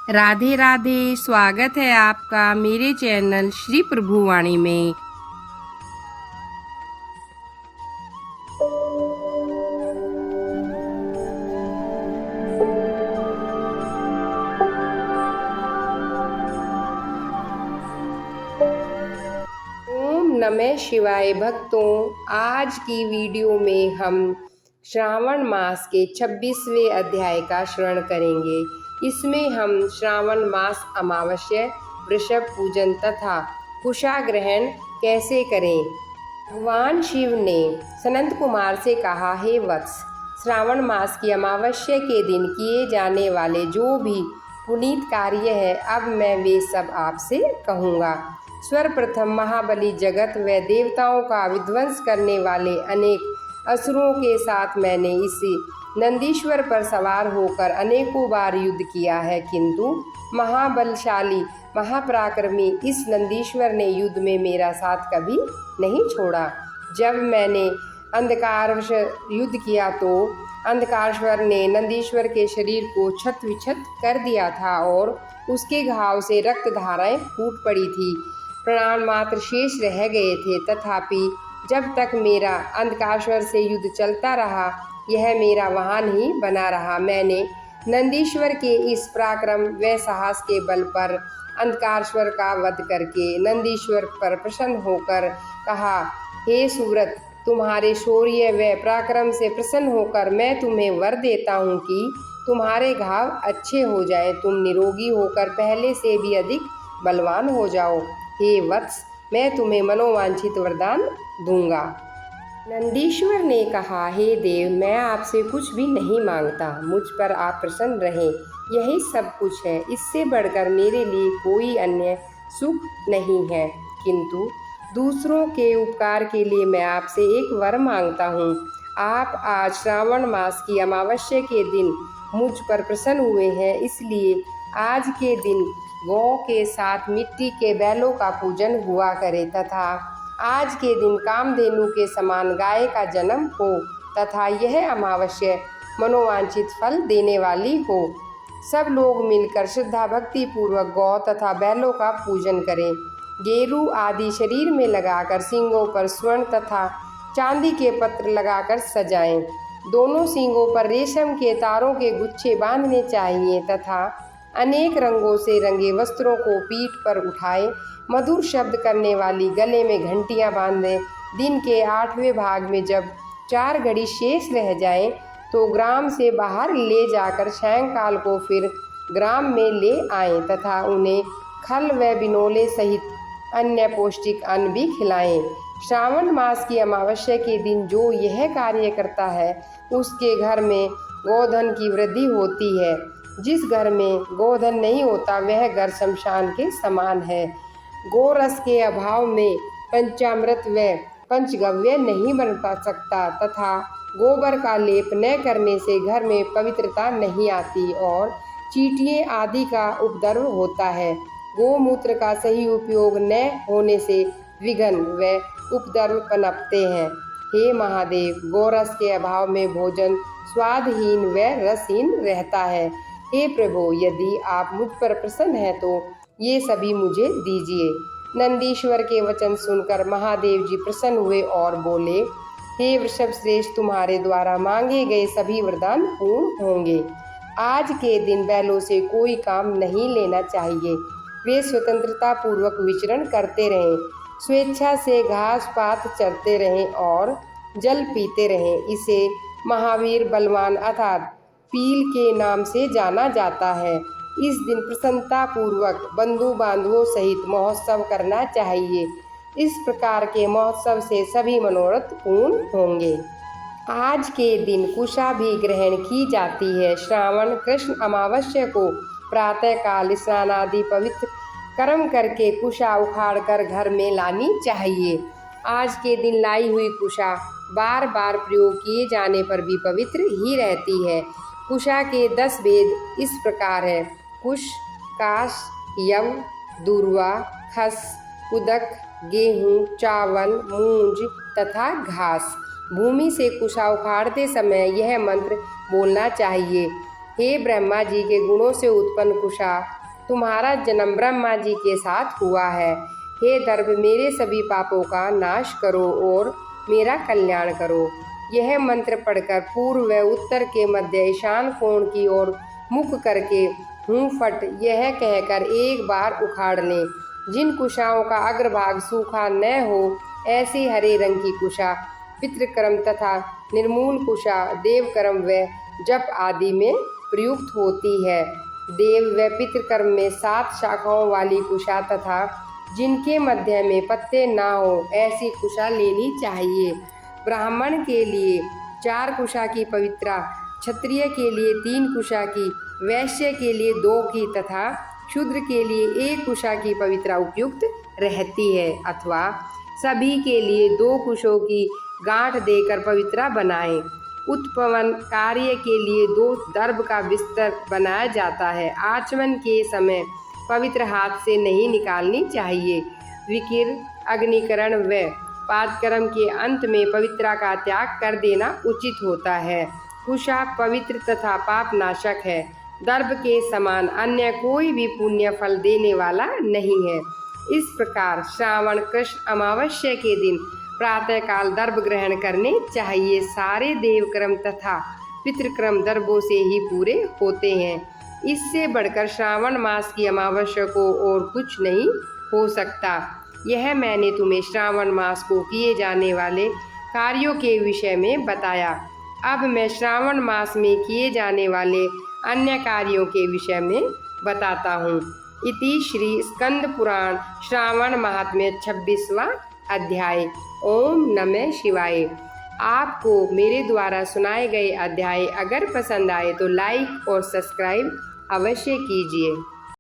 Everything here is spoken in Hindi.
राधे राधे। स्वागत है आपका मेरे चैनल श्री प्रभुवाणी में। ओम नमः शिवाय भक्तों, आज की वीडियो में हम श्रावण मास के 26वें अध्याय का श्रवण करेंगे। इसमें हम श्रावण मास अमावस्या, वृषभ पूजन तथा कुशा ग्रहण कैसे करें। भगवान शिव ने सनंत कुमार से कहा, हे वत्स, श्रावण मास की अमावस्या के दिन किए जाने वाले जो भी पुनीत कार्य है, अब मैं वे सब आपसे कहूँगा। सर्वप्रथम महाबली जगत व देवताओं का विध्वंस करने वाले अनेक असुरों के साथ मैंने इसी नंदीश्वर पर सवार होकर अनेकों बार युद्ध किया है, किंतु महाबलशाली महापराक्रमी इस नंदीश्वर ने युद्ध में मेरा साथ कभी नहीं छोड़ा। जब मैंने अंधकारवश युद्ध किया तो अंधकारेश्वर ने नंदीश्वर के शरीर को छत विछत कर दिया था और उसके घाव से रक्त धाराएं फूट पड़ी थी। प्राण मात्र शेष रह गए थे, तथापि जब तक मेरा अंधकारेश्वर से युद्ध चलता रहा, यह मेरा वाहन ही बना रहा। मैंने नंदीश्वर के इस पराक्रम व साहस के बल पर अंधकारेश्वर का वध करके नंदीश्वर पर प्रसन्न होकर कहा, हे सुव्रत, तुम्हारे शौर्य व पराक्रम से प्रसन्न होकर मैं तुम्हें वर देता हूँ कि तुम्हारे घाव अच्छे हो जाएं, तुम निरोगी होकर पहले से भी अधिक बलवान हो जाओ। हे वत्स, मैं तुम्हें मनोवांछित वरदान दूंगा। नंदीश्वर ने कहा, हे देव, मैं आपसे कुछ भी नहीं मांगता, मुझ पर आप प्रसन्न रहें, यही सब कुछ है। इससे बढ़कर मेरे लिए कोई अन्य सुख नहीं है, किंतु दूसरों के उपकार के लिए मैं आपसे एक वर मांगता हूँ। आप आज श्रावण मास की अमावस्या के दिन मुझ पर प्रसन्न हुए हैं, इसलिए आज के दिन गौ के साथ मिट्टी के बैलों का पूजन हुआ करे तथा आज के दिन कामधेनु के समान गाय का जन्म हो तथा यह अमावस्या मनोवांछित फल देने वाली हो। सब लोग मिलकर श्रद्धा भक्ति पूर्वक गौ तथा बैलों का पूजन करें। गेरू आदि शरीर में लगाकर सींगों पर स्वर्ण तथा चांदी के पत्र लगाकर सजाएं। दोनों सींगों पर रेशम के तारों के गुच्छे बांधने चाहिए तथा अनेक रंगों से रंगे वस्त्रों को पीठ पर उठाए, मधुर शब्द करने वाली गले में घंटियां बांधें। दिन के 8वें भाग में जब 4 घड़ी शेष रह जाएं, तो ग्राम से बाहर ले जाकर सायंकाल को फिर ग्राम में ले आएं तथा उन्हें खल व बिनोले सहित अन्य पौष्टिक अन्न भी खिलाएं। श्रावण मास की अमावस्या के दिन जो यह कार्य करता है, उसके घर में गोधन की वृद्धि होती है। जिस घर में गोधन नहीं होता, वह घर शमशान के समान है। गोरस के अभाव में पंचामृत व पंचगव्य नहीं बन पा सकता तथा गोबर का लेप न करने से घर में पवित्रता नहीं आती और चींटियों आदि का उपद्रव होता है। गोमूत्र का सही उपयोग न होने से विघ्न व उपद्रव पनपते हैं। हे महादेव, गोरस के अभाव में भोजन स्वादहीन व रसहीन रहता है। हे प्रभु, यदि आप मुझ पर प्रसन्न हैं तो ये सभी मुझे दीजिए। नंदीश्वर के वचन सुनकर महादेव जी प्रसन्न हुए और बोले, हे वृषभ श्रेष्ठ, तुम्हारे द्वारा मांगे गए सभी वरदान पूर्ण होंगे। आज के दिन बैलों से कोई काम नहीं लेना चाहिए। वे स्वतंत्रता पूर्वक विचरण करते रहें, स्वेच्छा से घास पात चरते रहें और जल पीते रहें। इसे महावीर बलवान अर्थात पील के नाम से जाना जाता है। इस दिन प्रसन्नता पूर्वक बंधु बांधवों सहित महोत्सव करना चाहिए। इस प्रकार के महोत्सव से सभी मनोरथ पूर्ण होंगे। आज के दिन कुशा भी ग्रहण की जाती है। श्रावण कृष्ण अमावस्या को प्रातःकाल स्नान आदि पवित्र कर्म करके कुशा उखाड़कर घर में लानी चाहिए। आज के दिन लाई हुई कुशा बार बार प्रयोग किए जाने पर भी पवित्र ही रहती है। कुशा के 10 भेद इस प्रकार है: कुश, काश, यव, दूर्वा, खस, उदक, गेहूँ, चावल, मूंज तथा घास। भूमि से कुशा उखाड़ते समय यह मंत्र बोलना चाहिए: हे ब्रह्मा जी के गुणों से उत्पन्न कुशा, तुम्हारा जन्म ब्रह्मा जी के साथ हुआ है। हे दर्भ, मेरे सभी पापों का नाश करो और मेरा कल्याण करो। यह मंत्र पढ़कर पूर्व व उत्तर के मध्य ईशान कोण की ओर मुख करके हूँ फट यह कहकर एक बार उखाड़ लें। जिन कुशाओं का अग्रभाग सूखा न हो, ऐसी हरे रंग की कुशा पितृकर्म तथा निर्मूल कुशा देवकर्म व जप आदि में प्रयुक्त होती है। देव व पितृकर्म में 7 शाखाओं वाली कुशा तथा जिनके मध्य में पत्ते ना हो, ऐसी कुशा लेनी चाहिए। ब्राह्मण के लिए 4 कुशा की पवित्रा, क्षत्रिय के लिए 3 कुशा की, वैश्य के लिए 2 की तथा शूद्र के लिए 1 कुशा की पवित्रा उपयुक्त रहती है, अथवा सभी के लिए 2 कुशों की गांठ देकर पवित्रा बनाएं। उत्पवन कार्य के लिए 2 दर्भ का बिस्तर बनाया जाता है। आचमन के समय पवित्र हाथ से नहीं निकालनी चाहिए। विकिर, अग्निकरण व पादकर्म के अंत में पवित्रा का त्याग कर देना उचित होता है। कुशा पवित्र तथा पाप नाशक है। दर्भ के समान अन्य कोई भी पुण्य फल देने वाला नहीं है। इस प्रकार श्रावण कृष्ण अमावस्या के दिन प्रातःकाल दर्भ ग्रहण करने चाहिए। सारे देवक्रम तथा पितृक्रम दर्भों से ही पूरे होते हैं। इससे बढ़कर श्रावण मास की अमावस्या को और कुछ नहीं हो सकता। यह मैंने तुम्हें श्रावण मास को किए जाने वाले कार्यों के विषय में बताया। अब मैं श्रावण मास में किए जाने वाले अन्य कार्यों के विषय में बताता हूँ। इति श्री स्कंद पुराण श्रावण महात्म्य 26वां अध्याय। ओम नमः शिवाय। आपको मेरे द्वारा सुनाए गए अध्याय अगर पसंद आए तो लाइक और सब्सक्राइब अवश्य कीजिए।